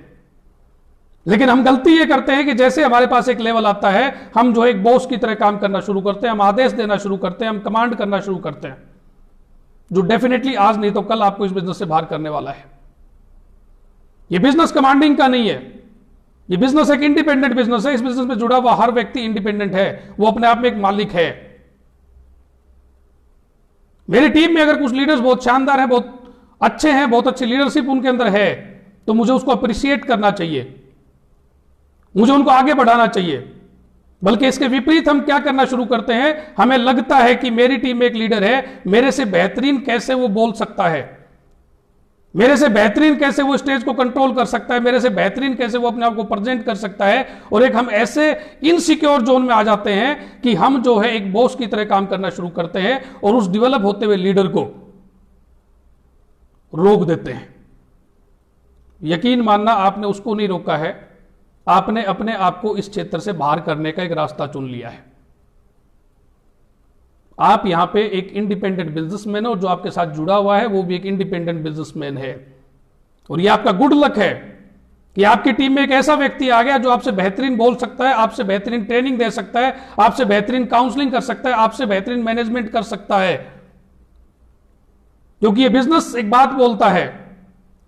लेकिन हम गलती ये करते हैं कि जैसे हमारे पास एक लेवल आता है, हम जो एक बॉस की तरह काम करना शुरू करते हैं, हम आदेश देना शुरू करते हैं, हम कमांड करना शुरू करते हैं, जो डेफिनेटली आज नहीं तो कल आपको इस बिजनेस से बाहर करने वाला है। ये बिजनेस कमांडिंग का नहीं है, ये बिजनेस एक इंडिपेंडेंट बिजनेस है। इस बिजनेस में जुड़ा हुआ हर व्यक्ति इंडिपेंडेंट है, वो अपने आप में एक मालिक है। मेरी टीम में अगर कुछ लीडर्स बहुत शानदार हैं, बहुत अच्छे हैं, बहुत अच्छी लीडरशिप उनके अंदर है, तो मुझे उसको अप्रिशिएट करना चाहिए, मुझे उनको आगे बढ़ाना चाहिए। बल्कि इसके विपरीत हम क्या करना शुरू करते हैं, हमें लगता है कि मेरी टीम में एक लीडर है, मेरे से बेहतरीन कैसे वो बोल सकता है, मेरे से बेहतरीन कैसे वो स्टेज को कंट्रोल कर सकता है, मेरे से बेहतरीन कैसे वो अपने आप को प्रेजेंट कर सकता है। और एक हम ऐसे इनसिक्योर जोन में आ जाते हैं कि हम जो है एक बॉस की तरह काम करना शुरू करते हैं और उस डेवलप होते हुए लीडर को रोक देते हैं। यकीन मानना, आपने उसको नहीं रोका है, आपने अपने आप को इस क्षेत्र से बाहर करने का एक रास्ता चुन लिया है। आप यहां पे एक इंडिपेंडेंट बिजनेसमैन हो, और जो आपके साथ जुड़ा हुआ है वो भी एक इंडिपेंडेंट बिजनेसमैन है। और ये आपका गुड लक है कि आपकी टीम में एक ऐसा व्यक्ति आ गया जो आपसे बेहतरीन बोल सकता है, आपसे बेहतरीन ट्रेनिंग दे सकता है, आपसे बेहतरीन काउंसलिंग कर सकता है, आपसे बेहतरीन मैनेजमेंट कर सकता है। क्योंकि ये बिजनेस एक बात बोलता है।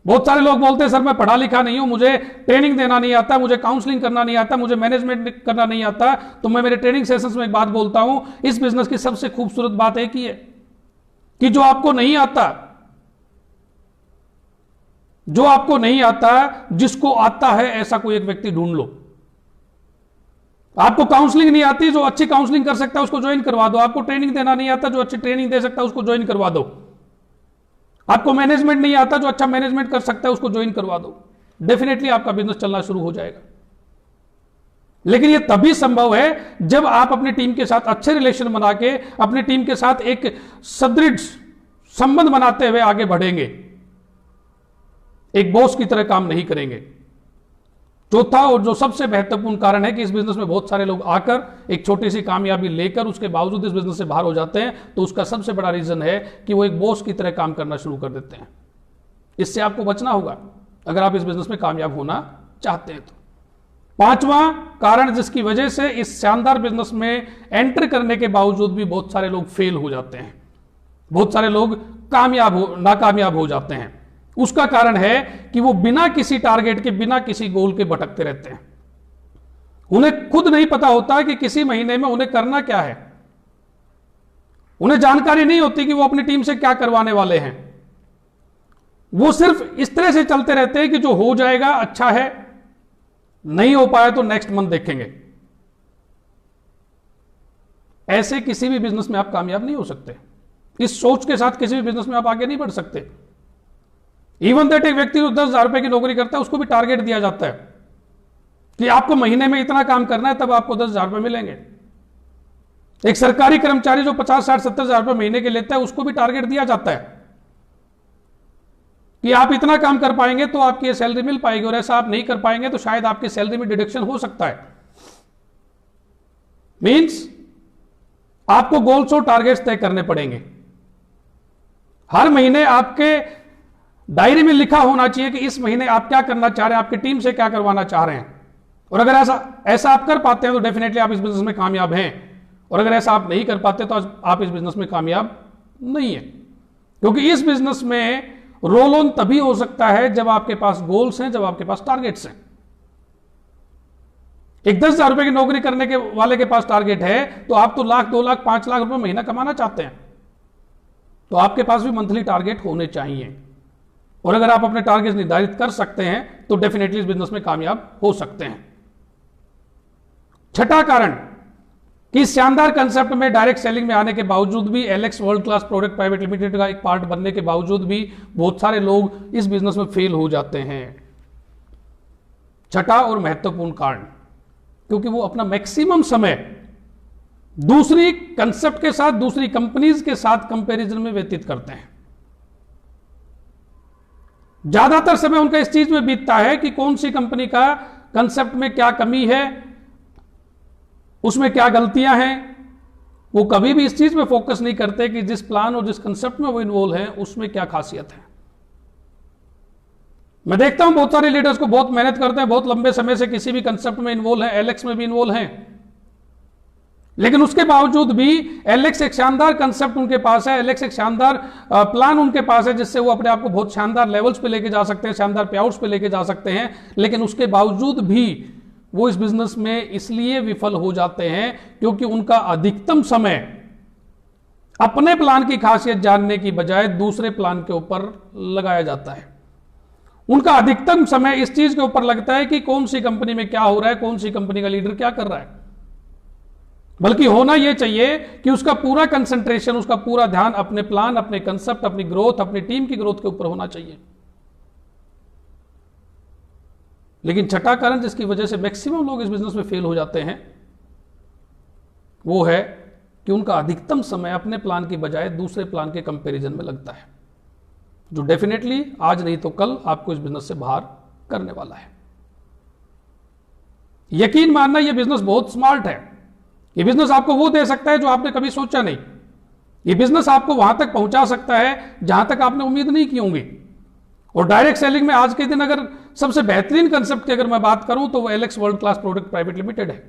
बहुत सारे लोग बोलते हैं सर मैं पढ़ा लिखा नहीं हूं, मुझे ट्रेनिंग देना नहीं आता, मुझे काउंसलिंग करना नहीं आता, मुझे मैनेजमेंट करना नहीं आता। तो मैं मेरे ट्रेनिंग सेशंस में एक बात बोलता हूं, इस बिजनेस की सबसे खूबसूरत बात एक ही है कि जो आपको नहीं आता, जो आपको नहीं आता, जिसको आता है ऐसा कोई एक व्यक्ति ढूंढ लो। आपको काउंसलिंग नहीं आती, जो अच्छी काउंसलिंग कर सकता है उसको ज्वाइन करवा दो। आपको ट्रेनिंग देना नहीं आता, जो अच्छी ट्रेनिंग दे सकता है उसको ज्वाइन करवा दो। आपको मैनेजमेंट नहीं आता, जो अच्छा मैनेजमेंट कर सकता है उसको ज्वाइन करवा दो। डेफिनेटली आपका बिजनेस चलना शुरू हो जाएगा। लेकिन यह तभी संभव है जब आप अपनी टीम के साथ अच्छे रिलेशन बना के, अपनी टीम के साथ एक सुदृढ़ संबंध बनाते हुए आगे बढ़ेंगे, एक बॉस की तरह काम नहीं करेंगे। चौथा और जो सबसे महत्वपूर्ण कारण है कि इस बिजनेस में बहुत सारे लोग आकर एक छोटी सी कामयाबी लेकर उसके बावजूद इस बिजनेस से बाहर हो जाते हैं, तो उसका सबसे बड़ा रीजन है कि वो एक बॉस की तरह काम करना शुरू कर देते हैं। इससे आपको बचना होगा अगर आप इस बिजनेस में कामयाब होना चाहते हैं। तो पांचवा कारण जिसकी वजह से इस शानदार बिजनेस में एंटर करने के बावजूद भी बहुत सारे लोग फेल हो जाते हैं, बहुत सारे लोग नाकामयाब हो जाते हैं, उसका कारण है कि वो बिना किसी टारगेट के, बिना किसी गोल के भटकते रहते हैं। उन्हें खुद नहीं पता होता कि किसी महीने में उन्हें करना क्या है। उन्हें जानकारी नहीं होती कि वो अपनी टीम से क्या करवाने वाले हैं। वो सिर्फ इस तरह से चलते रहते हैं कि जो हो जाएगा अच्छा है, नहीं हो पाया तो नेक्स्ट मंथ देखेंगे। ऐसे किसी भी बिजनेस में आप कामयाब नहीं हो सकते। इस सोच के साथ किसी भी बिजनेस में आप आगे नहीं बढ़ सकते। इवन दैट एक व्यक्ति जो 10,000 रुपए की नौकरी करता है उसको भी टारगेट दिया जाता है कि आपको महीने में इतना काम करना है, तब आपको 10,000 रुपए मिलेंगे। एक सरकारी कर्मचारी जो 50, 60, 70,000 रुपए महीने के लेता है उसको भी टारगेट दिया जाता है कि आप इतना काम कर पाएंगे तो आपकी ये सैलरी मिल पाएगी, और ऐसा आप नहीं कर पाएंगे तो शायद आपकी सैलरी में डिडक्शन हो सकता है। मींस आपको गोल्स और टारगेट्स तय करने पड़ेंगे। हर महीने आपके डायरी में लिखा होना चाहिए कि इस महीने आप क्या करना चाह रहे हैं, आपकी टीम से क्या करवाना चाह रहे हैं। और अगर ऐसा आप कर पाते हैं तो डेफिनेटली आप इस बिजनेस में कामयाब हैं। और अगर ऐसा आप नहीं कर पाते तो आप इस बिजनेस में कामयाब नहीं है। क्योंकि इस बिजनेस में रोल ऑन तभी हो सकता है जब आपके पास गोल्स हैं, जब आपके पास टारगेट्स हैं। एक 10,000 रुपए की नौकरी करने के वाले के पास टारगेट है तो आप तो 1,00,000, 2,00,000, 5,00,000 रुपए महीना कमाना चाहते हैं, तो आपके पास भी मंथली टारगेट होने चाहिए। और अगर आप अपने टारगेट निर्धारित कर सकते हैं तो डेफिनेटली इस बिजनेस में कामयाब हो सकते हैं। छठा कारण कि इस शानदार कंसेप्ट में डायरेक्ट सेलिंग में आने के बावजूद भी, Alex world class product private limited का एक पार्ट बनने के बावजूद भी बहुत सारे लोग इस बिजनेस में फेल हो जाते हैं। छठा और महत्वपूर्ण कारण, क्योंकि वो अपना मैक्सिमम समय दूसरी कंसेप्ट के साथ, दूसरी कंपनीज के साथ कंपैरिजन में व्यतीत करते हैं। ज्यादातर समय उनका इस चीज में बीतता है कि कौन सी कंपनी का कंसेप्ट में क्या कमी है, उसमें क्या गलतियां हैं, वो कभी भी इस चीज पे फोकस नहीं करते कि जिस प्लान और जिस कंसेप्ट में वो इन्वॉल्व है उसमें क्या खासियत है। मैं देखता हूं बहुत सारे लीडर्स को बहुत मेहनत करते हैं, बहुत लंबे समय से किसी भी कंसेप्ट में इन्वॉल्व है, एलेक्स में भी इन्वॉल्व हैं, लेकिन उसके बावजूद भी एलेक्स एक शानदार कंसेप्ट उनके पास है, एलेक्स एक शानदार प्लान उनके पास है जिससे वो अपने आप को बहुत शानदार लेवल्स पे लेके जा सकते हैं, शानदार पे आउट्स पे लेके जा सकते हैं, लेकिन उसके बावजूद भी वो इस बिजनेस में इसलिए विफल हो जाते हैं क्योंकि उनका अधिकतम समय अपने प्लान की खासियत जानने की बजाय दूसरे प्लान के ऊपर लगाया जाता है। उनका अधिकतम समय इस चीज के ऊपर लगता है कि कौन सी कंपनी में क्या हो रहा है, कौन सी कंपनी का लीडर क्या कर रहा है, बल्कि होना यह चाहिए कि उसका पूरा कंसंट्रेशन, उसका पूरा ध्यान अपने प्लान, अपने कंसेप्ट, अपनी ग्रोथ, अपनी टीम की ग्रोथ के ऊपर होना चाहिए। लेकिन छठा कारण जिसकी वजह से मैक्सिमम लोग इस बिजनेस में फेल हो जाते हैं वो है कि उनका अधिकतम समय अपने प्लान की बजाय दूसरे प्लान के कंपैरिजन में लगता है, जो डेफिनेटली आज नहीं तो कल आपको इस बिजनेस से बाहर करने वाला है। यकीन मानना, यह बिजनेस बहुत स्मार्ट है। यह बिजनेस आपको वो दे सकता है जो आपने कभी सोचा नहीं। यह बिजनेस आपको वहां तक पहुंचा सकता है जहां तक आपने उम्मीद नहीं की होंगी। और डायरेक्ट सेलिंग में आज के दिन अगर सबसे बेहतरीन कंसेप्ट की अगर मैं बात करूं तो वो Alex world class product private limited है।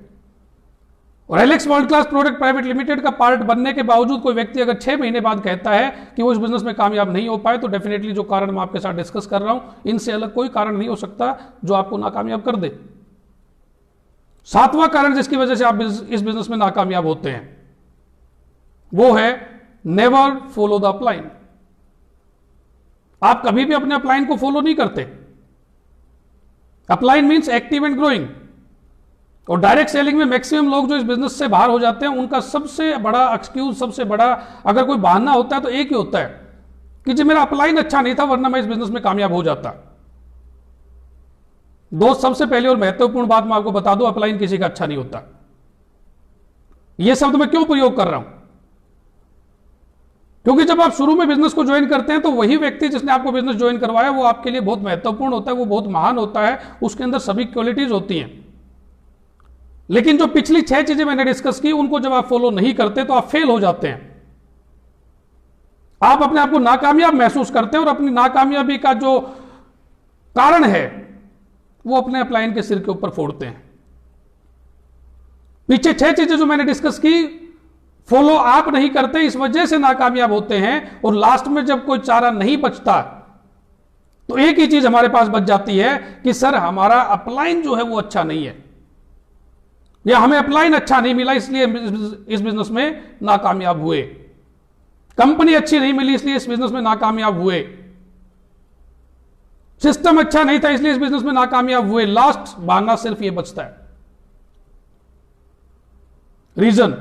और Alex world class product private limited का पार्ट बनने के बावजूद कोई व्यक्ति अगर 6 महीने बाद कहता है कि वो इस बिजनेस में कामयाब नहीं हो पाए, तो डेफिनेटली जो कारण मैं आपके साथ डिस्कस कर रहा हूं इनसे अलग कोई कारण नहीं हो सकता जो आपको नाकामयाब कर दे। 7वां कारण जिसकी वजह से आप इस बिजनेस में नाकामयाब होते हैं वो है नेवर फॉलो द अपलाइन। आप कभी भी अपने अपलाइन को फॉलो नहीं करते। Upline means active and growing. और डायरेक्ट सेलिंग में मैक्सिमम लोग जो इस बिजनेस से बाहर हो जाते हैं उनका सबसे बड़ा एक्सक्यूज, सबसे बड़ा अगर कोई बहाना होता है तो एक ही होता है कि जी मेरा अपलाइन अच्छा नहीं था वरना मैं इस बिजनेस में कामयाब हो जाता। दोस्त, सबसे पहले और महत्वपूर्ण बात मैं आपको बता दूं, अपलाइन किसी का अच्छा नहीं होता। यह शब्द मैं क्यों प्रयोग कर रहा हूं? क्योंकि जब आप शुरू में बिजनेस को ज्वाइन करते हैं तो वही व्यक्ति जिसने आपको बिजनेस ज्वाइन करवाया वो आपके लिए बहुत महत्वपूर्ण होता है, वो बहुत महान होता है, उसके अंदर सभी क्वालिटीज होती हैं। लेकिन जो पिछली 6 चीजें मैंने डिस्कस की उनको जब आप फॉलो नहीं करते तो आप फेल हो जाते हैं। आप अपने आप को नाकामयाब महसूस करते हैं और अपनी नाकामयाबी का जो कारण है वो अपने अपलाइन के सिर के ऊपर फोड़ते हैं। पीछे 6 चीजें जो मैंने डिस्कस की फॉलो आप नहीं करते, इस वजह से नाकामयाब होते हैं। और लास्ट में जब कोई चारा नहीं बचता तो एक ही चीज हमारे पास बच जाती है कि सर हमारा अपलाइन जो है वो अच्छा नहीं है, या हमें अपलाइन अच्छा नहीं मिला इसलिए इस बिजनेस में नाकामयाब हुए, कंपनी अच्छी नहीं मिली इसलिए इस बिजनेस में नाकामयाब हुए, सिस्टम अच्छा नहीं था इसलिए इस बिजनेस में नाकामयाब हुए। लास्ट बहाना सिर्फ ये बचता है, रीजन।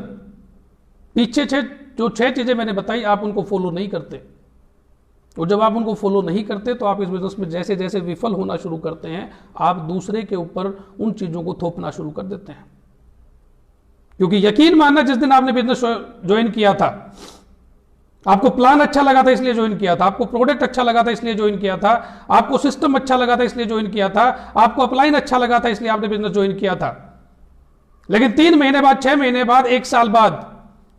पीछे जो 6 चीजें मैंने बताई आप उनको फॉलो नहीं करते, और जब आप उनको फॉलो नहीं करते तो आप इस बिजनेस में जैसे जैसे विफल होना शुरू करते हैं आप दूसरे के ऊपर उन चीजों को थोपना शुरू कर देते हैं। क्योंकि यकीन मानना, जिस दिन आपने बिजनेस ज्वाइन किया था आपको प्लान अच्छा लगा था इसलिए ज्वाइन किया था, आपको प्रोडक्ट अच्छा लगा था इसलिए ज्वाइन किया था, आपको सिस्टम अच्छा लगा था इसलिए ज्वाइन किया था, आपको अपलाइन अच्छा लगा था इसलिए आपने बिजनेस ज्वाइन किया था। लेकिन 3 महीने बाद, 6 महीने बाद, 1 साल बाद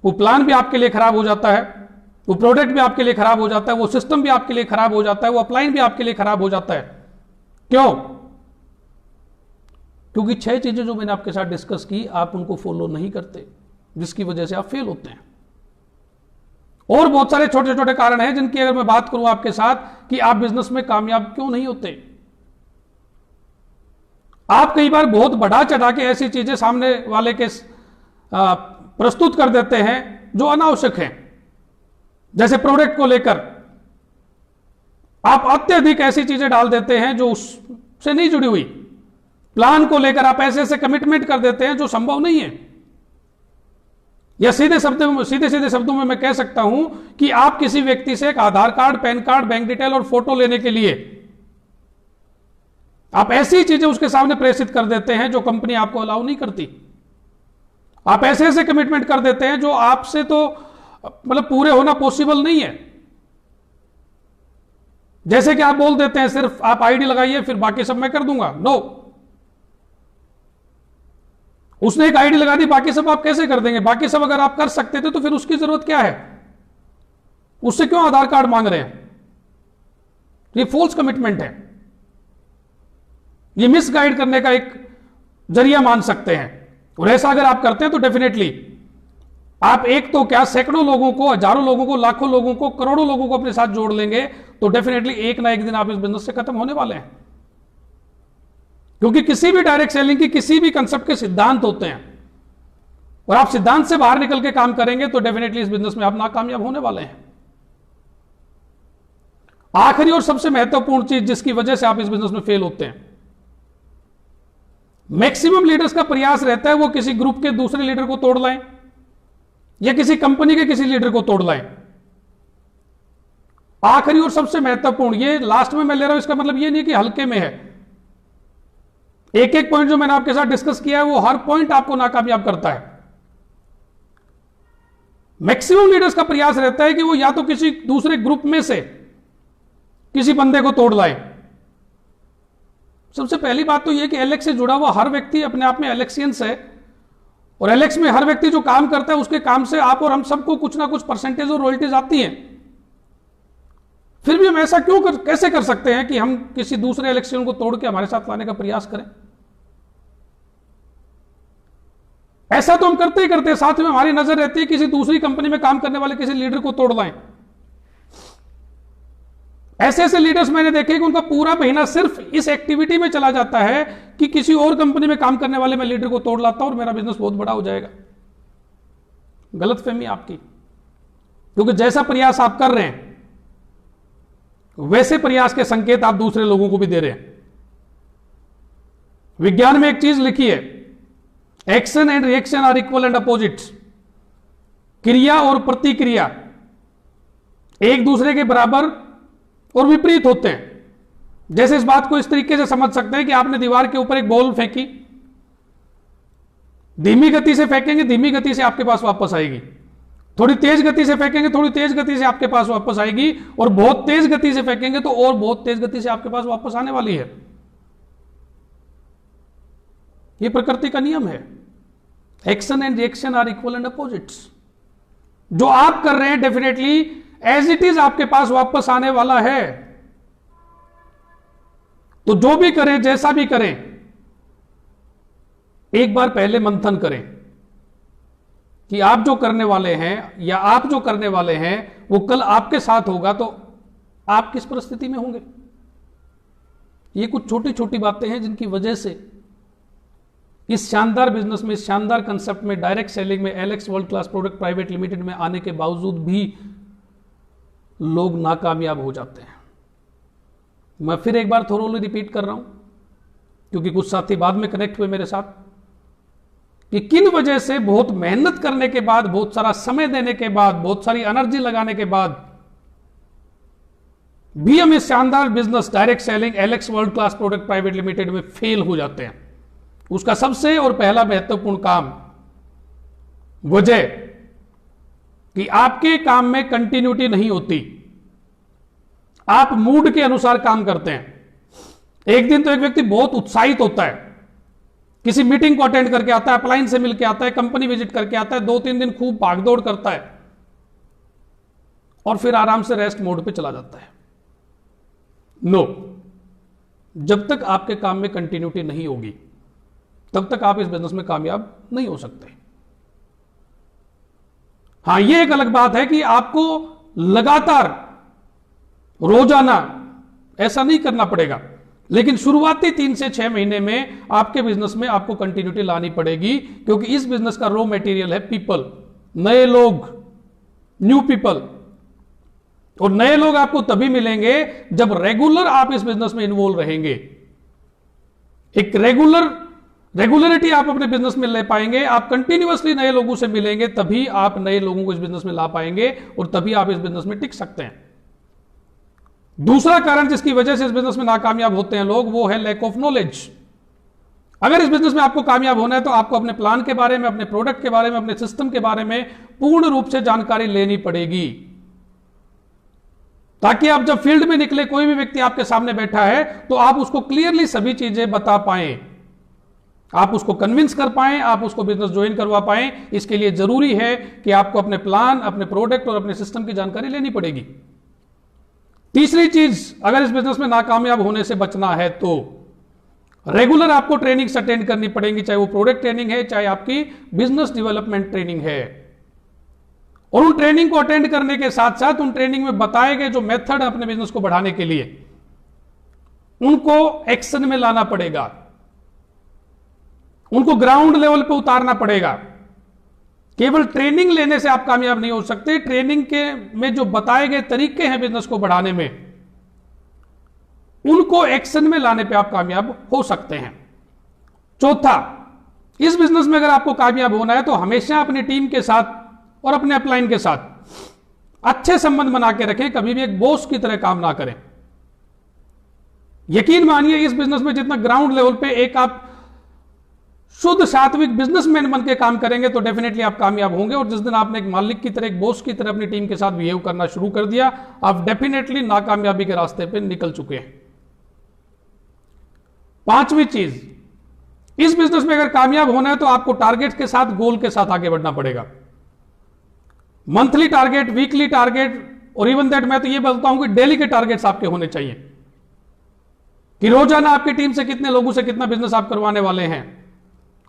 वो प्लान भी आपके लिए खराब हो जाता है, वो प्रोडक्ट भी आपके लिए खराब हो जाता है, वो सिस्टम भी आपके लिए खराब हो जाता है, वो अपलाइन भी आपके लिए खराब हो जाता है। क्यों? क्योंकि 6 चीजें जो मैंने आपके साथ डिस्कस की आप उनको फॉलो नहीं करते, जिसकी वजह से आप फेल होते हैं। और बहुत सारे छोटे छोटे कारण हैं जिनकी अगर मैं बात करूं आपके साथ कि आप बिजनेस में कामयाब क्यों नहीं होते। आप कई बार बहुत बढ़ा चढ़ा के ऐसी चीजें सामने वाले के प्रस्तुत कर देते हैं जो अनावश्यक हैं। जैसे प्रोडक्ट को लेकर आप अत्यधिक ऐसी चीजें डाल देते हैं जो उससे नहीं जुड़ी हुई। प्लान को लेकर आप ऐसे ऐसे कमिटमेंट कर देते हैं जो संभव नहीं है। या सीधे सीधे शब्दों में मैं कह सकता हूं कि आप किसी व्यक्ति से एक Aadhaar card, PAN card, bank detail और फोटो लेने के लिए आप ऐसी चीजें उसके सामने प्रेषित कर देते हैं जो कंपनी आपको अलाउ नहीं करती। आप ऐसे ऐसे कमिटमेंट कर देते हैं जो आपसे तो मतलब पूरे होना पॉसिबल नहीं है। जैसे कि आप बोल देते हैं सिर्फ आप आईडी लगाइए फिर बाकी सब मैं कर दूंगा। नो। उसने एक आईडी लगा दी, बाकी सब आप कैसे कर देंगे? बाकी सब अगर आप कर सकते थे तो फिर उसकी जरूरत क्या है? उससे क्यों आधार कार्ड मांग रहे हैं? ये फॉल्स कमिटमेंट है, ये मिसगाइड करने का एक जरिया मान सकते हैं। और ऐसा अगर आप करते हैं तो डेफिनेटली आप एक तो क्या सैकड़ों लोगों को, हजारों लोगों को, लाखों लोगों को, करोड़ों लोगों को अपने साथ जोड़ लेंगे, तो डेफिनेटली एक ना एक दिन आप इस बिजनेस से खत्म होने वाले हैं। क्योंकि किसी भी डायरेक्ट सेलिंग की, किसी भी कंसेप्ट के सिद्धांत होते हैं, और आप सिद्धांत से बाहर निकल के काम करेंगे तो डेफिनेटली इस बिजनेस में आप नाकामयाब होने वाले हैं। आखिरी और सबसे महत्वपूर्ण चीज जिसकी वजह से आप इस बिजनेस में फेल होते हैं, मैक्सिमम लीडर्स का प्रयास रहता है वो किसी ग्रुप के दूसरे लीडर को तोड़ लाएं या किसी कंपनी के किसी लीडर को तोड़ लाएं। आखिरी और सबसे महत्वपूर्ण, ये लास्ट में मैं ले रहा हूं, इसका मतलब ये नहीं कि हल्के में है। एक एक पॉइंट जो मैंने आपके साथ डिस्कस किया है वो हर पॉइंट आपको नाकामयाब करता है। मैक्सिमम लीडर्स का प्रयास रहता है कि वो या तो किसी दूसरे ग्रुप में से किसी बंदे को तोड़ लाए। सबसे पहली बात तो यह कि एलेक्स से जुड़ा हुआ हर व्यक्ति अपने आप में एलेक्सियंस है, और एलेक्स में हर व्यक्ति जो काम करता है उसके काम से आप और हम सबको कुछ ना कुछ परसेंटेज और रॉयल्टीज आती हैं। फिर भी हम ऐसा कैसे कर सकते हैं कि हम किसी दूसरे एलेक्सियन को तोड़ के हमारे साथ लाने का प्रयास करें? ऐसा तो हम करते ही करते हैं, साथ में हमारी नजर रहती है किसी दूसरी कंपनी में काम करने वाले किसी लीडर को तोड़ लाएं। ऐसे ऐसे लीडर्स मैंने देखे कि उनका पूरा महीना सिर्फ इस एक्टिविटी में चला जाता है कि किसी और कंपनी में काम करने वाले मैं लीडर को तोड़ लाता हूं और मेरा बिजनेस बहुत बड़ा हो जाएगा। गलतफहमी आपकी, क्योंकि जैसा प्रयास आप कर रहे हैं वैसे प्रयास के संकेत आप दूसरे लोगों को भी दे रहे हैं। विज्ञान में एक चीज लिखी है, action and reaction are equal and opposites. क्रिया और प्रतिक्रिया एक दूसरे के बराबर और विपरीत होते हैं। जैसे इस बात को इस तरीके से समझ सकते हैं कि आपने दीवार के ऊपर एक बॉल फेंकी, धीमी गति से फेंकेंगे, धीमी गति से आपके पास वापस आएगी। थोड़ी तेज गति से फेंकेंगे, थोड़ी तेज गति से आपके पास वापस आएगी, और बहुत तेज गति से फेंकेंगे तो और बहुत तेज गति से आपके पास वापस आने वाली है। यह प्रकृति का नियम है। Action and reaction are equal and opposites. जो आप कर रहे हैं डेफिनेटली एज इट इज आपके पास वापस आने वाला है। तो जो भी करें, जैसा भी करें, एक बार पहले मंथन करें कि आप जो करने वाले हैं या आप जो करने वाले हैं वो कल आपके साथ होगा तो आप किस परिस्थिति में होंगे। ये कुछ छोटी छोटी बातें हैं जिनकी वजह से इस शानदार बिजनेस में, इस शानदार कंसेप्ट में, डायरेक्ट सेलिंग में, Alex world class product private limited में आने के बावजूद भी लोग नाकामयाब हो जाते हैं। मैं फिर एक बार थोरोली रिपीट कर रहा हूं क्योंकि कुछ साथी बाद में कनेक्ट हुए मेरे साथ, कि किन वजह से बहुत मेहनत करने के बाद, बहुत सारा समय देने के बाद, बहुत सारी एनर्जी लगाने के बाद भी हम इस शानदार business direct selling Alex world class product private limited में फेल हो जाते हैं। उसका सबसे और पहला महत्वपूर्ण काम, वजह कि आपके काम में कंटिन्यूटी नहीं होती। आप मूड के अनुसार काम करते हैं। एक दिन तो एक व्यक्ति बहुत उत्साहित होता है, किसी मीटिंग को अटेंड करके आता है, अपलाइन से मिलकर आता है, कंपनी विजिट करके आता है, 2-3 दिन खूब भागदौड़ करता है और फिर आराम से रेस्ट मोड पे चला जाता है। नो, जब तक आपके काम में कंटिन्यूटी नहीं होगी तब तक आप इस बिजनेस में कामयाब नहीं हो सकते। हां, यह एक अलग बात है कि आपको लगातार रोजाना ऐसा नहीं करना पड़ेगा, लेकिन शुरुआती 3 से 6 महीने में आपके बिजनेस में आपको कंटिन्यूटी लानी पड़ेगी, क्योंकि इस बिजनेस का रॉ मटेरियल है पीपल, नए लोग, न्यू पीपल। और नए लोग आपको तभी मिलेंगे जब रेगुलर आप इस बिजनेस में इन्वॉल्व रहेंगे। एक रेगुलरिटी आप अपने बिजनेस में ले पाएंगे, आप कंटिन्यूअसली नए लोगों से मिलेंगे, तभी आप नए लोगों को इस बिजनेस में ला पाएंगे और तभी आप इस बिजनेस में टिक सकते हैं। दूसरा कारण जिसकी वजह से इस बिजनेस में नाकामयाब होते हैं लोग, वो है लैक ऑफ नॉलेज। अगर इस बिजनेस में आपको कामयाब होना है तो आपको अपने प्लान के बारे में, अपने प्रोडक्ट के बारे में, अपने सिस्टम के बारे में पूर्ण रूप से जानकारी लेनी पड़ेगी, ताकि आप जब फील्ड में निकले, कोई भी व्यक्ति आपके सामने बैठा है तो आप उसको क्लियरली सभी चीजें बता पाएं। आप उसको कन्विंस कर पाएं, आप उसको बिजनेस ज्वाइन करवा पाएं। इसके लिए जरूरी है कि आपको अपने प्लान, अपने प्रोडक्ट और अपने सिस्टम की जानकारी लेनी पड़ेगी। तीसरी चीज, अगर इस बिजनेस में नाकामयाब होने से बचना है तो रेगुलर आपको ट्रेनिंग्स अटेंड करनी पड़ेंगी, चाहे वो प्रोडक्ट ट्रेनिंग है, चाहे आपकी बिजनेस डेवलपमेंट ट्रेनिंग है। और उन ट्रेनिंग को अटेंड करने के साथ साथ उन ट्रेनिंग में बताए गए जो मेथड है अपने बिजनेस को बढ़ाने के लिए, उनको एक्शन में लाना पड़ेगा, उनको ग्राउंड लेवल पे उतारना पड़ेगा। केवल ट्रेनिंग लेने से आप कामयाब नहीं हो सकते। ट्रेनिंग के में जो बताए गए तरीके हैं बिजनेस को बढ़ाने में, उनको एक्शन में लाने पे आप कामयाब हो सकते हैं। चौथा, इस बिजनेस में अगर आपको कामयाब होना है तो हमेशा अपनी टीम के साथ और अपने अपलाइन के साथ अच्छे संबंध बना के रखें। कभी भी एक बॉस की तरह काम ना करें। यकीन मानिए, इस बिजनेस में जितना ग्राउंड लेवल पे एक आप शुद्ध सात्विक बिजनेसमैन बन के काम करेंगे तो डेफिनेटली आप कामयाब होंगे। और जिस दिन आपने एक मालिक की तरह, एक बॉस की तरह अपनी टीम के साथ बिहेव करना शुरू कर दिया, आप डेफिनेटली नाकामयाबी के रास्ते पे निकल चुके हैं। पांचवी चीज, इस बिजनेस में अगर कामयाब होना है तो आपको टारगेट के साथ, गोल के साथ आगे बढ़ना पड़ेगा। मंथली टारगेट, वीकली टारगेट और इवन दैट मैं तो ये बोलता हूं कि डेली के टारगेट्स आपके होने चाहिए कि रोजाना आपकी टीम से कितने लोगों से कितना बिजनेस आप करवाने वाले हैं,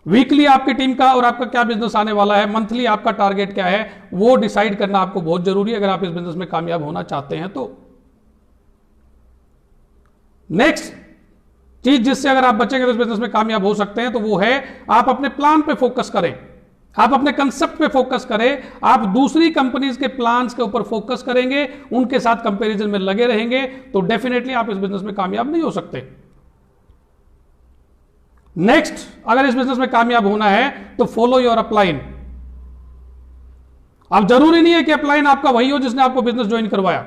वीकली आपकी टीम का और आपका क्या बिजनेस आने वाला है, मंथली आपका टारगेट क्या है, वो डिसाइड करना आपको बहुत जरूरी है अगर आप इस बिजनेस में कामयाब होना चाहते हैं तो। नेक्स्ट चीज जिससे अगर आप बचेंगे तो इस बिजनेस में कामयाब हो सकते हैं तो वो है आप अपने प्लान पे फोकस करें, आप अपने कंसेप्ट पे फोकस करें। आप दूसरी कंपनीज के प्लान्स के ऊपर फोकस करेंगे, उनके साथ कंपैरिजन में लगे रहेंगे तो डेफिनेटली आप इस बिजनेस में कामयाब नहीं हो सकते। नेक्स्ट, अगर इस बिजनेस में कामयाब होना है तो फॉलो योर अपलाइन। अब जरूरी नहीं है कि अपलाइन आपका वही हो जिसने आपको बिजनेस ज्वाइन करवाया।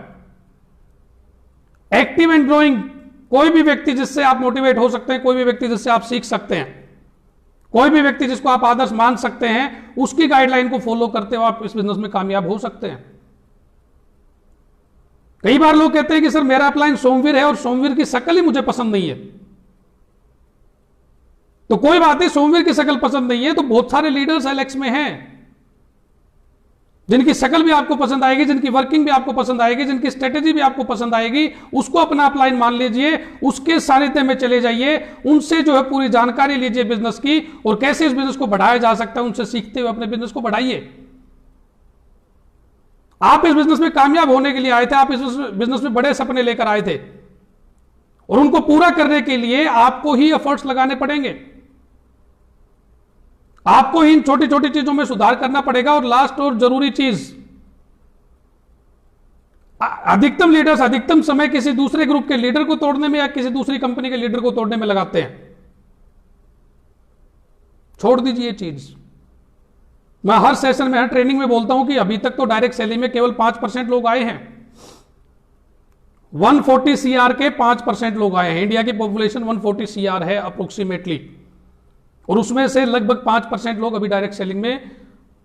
एक्टिव एंड ग्रोइंग, कोई भी व्यक्ति जिससे आप मोटिवेट हो सकते हैं, कोई भी व्यक्ति जिससे आप सीख सकते हैं, कोई भी व्यक्ति जिसको आप आदर्श मान सकते हैं, उसकी गाइडलाइन को फॉलो करते हुए आप इस बिजनेस में कामयाब हो सकते हैं। कई बार लोग कहते हैं कि सर मेरा अपलाइन सोमवीर है और सोमवीर की शक्ल ही मुझे पसंद नहीं है। तो कोई बात नहीं, सोमवीर की शक्ल पसंद नहीं है तो बहुत सारे लीडर्स एलेक्स में हैं जिनकी शक्ल भी आपको पसंद आएगी, जिनकी वर्किंग भी आपको पसंद आएगी, जिनकी स्ट्रेटेजी भी आपको पसंद आएगी। उसको अपना अपलाइन मान लीजिए, उसके सानिध्य में चले जाइए, उनसे जो है पूरी जानकारी लीजिए बिजनेस की और कैसे इस बिजनेस को बढ़ाया जा सकता है, उनसे सीखते हुए अपने बिजनेस को बढ़ाइए। आप इस बिजनेस में कामयाब होने के लिए आए थे, आप इस बिजनेस में बड़े सपने लेकर आए थे और उनको पूरा करने के लिए आपको ही एफर्ट्स लगाने पड़ेंगे, आपको इन छोटी छोटी चीजों में सुधार करना पड़ेगा। और लास्ट और जरूरी चीज, अधिकतम लीडर्स अधिकतम समय किसी दूसरे ग्रुप के लीडर को तोड़ने में या किसी दूसरी कंपनी के लीडर को तोड़ने में लगाते हैं। छोड़ दीजिए ये चीज। मैं हर सेशन में, हर ट्रेनिंग में बोलता हूं कि अभी तक तो डायरेक्ट सेलिंग में केवल 5% लोग आए हैं। 140 CR के 5% लोग आए हैं। इंडिया की पॉपुलेशन 140 CR है अप्रोक्सीमेटली, और उसमें से लगभग 5% लोग अभी डायरेक्ट सेलिंग में,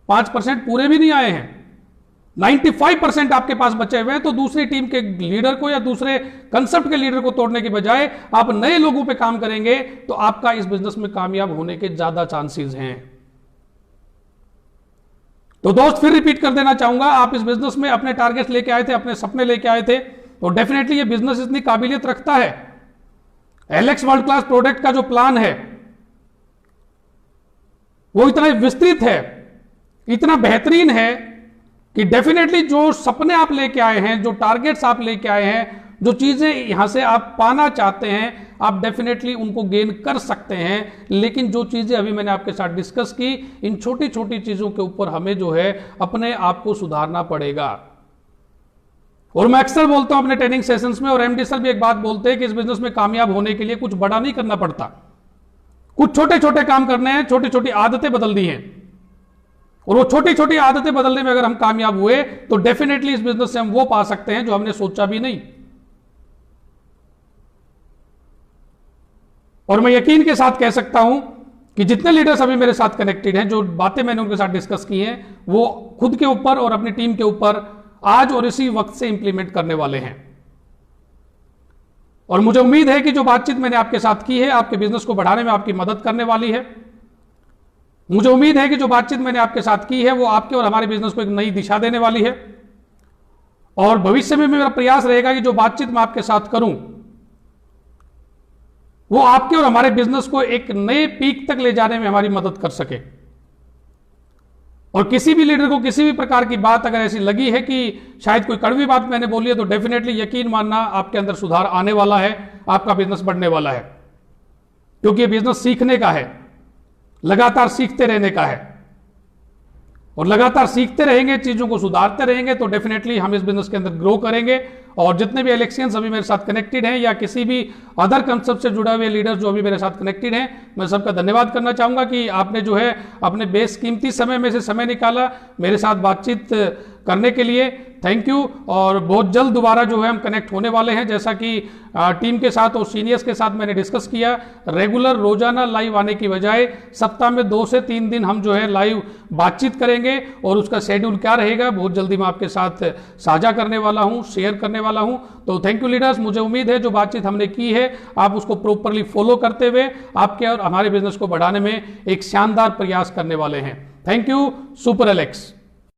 5% पूरे भी नहीं आए हैं। 95% आपके पास बचे हुए हैं। तो दूसरी टीम के लीडर को या दूसरे कंसेप्ट के लीडर को तोड़ने की बजाय आप नए लोगों पे काम करेंगे तो आपका इस बिजनेस में कामयाब होने के ज्यादा चांसेस हैं। तो दोस्त फिर रिपीट कर देना चाहूंगा, आप इस बिजनेस में अपने टारगेट्स लेके आए थे, अपने सपने लेके आए थे, तो डेफिनेटली ये बिजनेस इतनी काबिलियत रखता है। एलेक्स वर्ल्ड क्लास प्रोडक्ट का जो प्लान है वो इतना विस्तृत है, इतना बेहतरीन है कि डेफिनेटली जो सपने आप लेके आए हैं, जो टारगेट्स आप लेके आए हैं, जो चीजें यहां से आप पाना चाहते हैं, आप डेफिनेटली उनको गेन कर सकते हैं। लेकिन जो चीजें अभी मैंने आपके साथ डिस्कस की, इन छोटी छोटी चीजों के ऊपर हमें जो है अपने आप को सुधारना पड़ेगा। और मैं अक्सर बोलता हूं अपने ट्रेनिंग सेशंस में, और एमडी सर भी एक बात बोलते हैं कि इस बिजनेस में कामयाब होने के लिए कुछ बड़ा नहीं करना पड़ता, कुछ छोटे छोटे काम करने हैं, छोटी छोटी आदतें बदलनी हैं। और वो छोटी छोटी आदतें बदलने में अगर हम कामयाब हुए तो डेफिनेटली इस बिजनेस से हम वो पा सकते हैं जो हमने सोचा भी नहीं। और मैं यकीन के साथ कह सकता हूं कि जितने लीडर्स अभी मेरे साथ कनेक्टेड हैं, जो बातें मैंने उनके साथ डिस्कस की हैं, वो खुद के ऊपर और अपनी टीम के ऊपर आज और इसी वक्त से इंप्लीमेंट करने वाले हैं। और मुझे उम्मीद है कि जो बातचीत मैंने आपके साथ की है आपके बिजनेस को बढ़ाने में आपकी मदद करने वाली है। मुझे उम्मीद है कि जो बातचीत मैंने आपके साथ की है वो आपके और हमारे बिजनेस को एक नई दिशा देने वाली है, और भविष्य में मेरा प्रयास रहेगा कि जो बातचीत मैं आपके साथ करूं वो आपके और हमारे बिजनेस को एक नए पीक तक ले जाने में हमारी मदद कर सके। और किसी भी लीडर को किसी भी प्रकार की बात अगर ऐसी लगी है कि शायद कोई कड़वी बात मैंने बोली है, तो डेफिनेटली यकीन मानना आपके अंदर सुधार आने वाला है, आपका बिजनेस बढ़ने वाला है, क्योंकि ये बिजनेस सीखने का है, लगातार सीखते रहने का है, और लगातार सीखते रहेंगे, चीजों को सुधारते रहेंगे, तो डेफिनेटली हम इस बिजनेस के अंदर ग्रो करेंगे। और जितने भी इलेक्शंस अभी मेरे साथ कनेक्टेड हैं या किसी भी अदर कंसेप्ट से जुड़े हुए लीडर्स जो अभी मेरे साथ कनेक्टेड हैं, मैं सबका धन्यवाद करना चाहूंगा कि आपने जो है अपने बेशकीमती समय में से समय निकाला मेरे साथ बातचीत करने के लिए। Thank you. और बहुत जल्द दोबारा जो है हम कनेक्ट होने वाले हैं, जैसा कि टीम के साथ और सीनियर्स के साथ मैंने डिस्कस किया। रेगुलर रोजाना लाइव आने की बजाय सप्ताह में 2 से 3 दिन हम जो है लाइव बातचीत करेंगे, और उसका शेड्यूल क्या रहेगा बहुत जल्दी मैं आपके साथ साझा करने वाला हूं, शेयर करने वाला हूं। तो थैंक यू लीडर्स। मुझे उम्मीद है जो बातचीत हमने की है आप उसको प्रॉपरली फॉलो करते हुए आपके और हमारे बिजनेस को बढ़ाने में एक शानदार प्रयास करने वाले हैं। Thank you. Super Alex.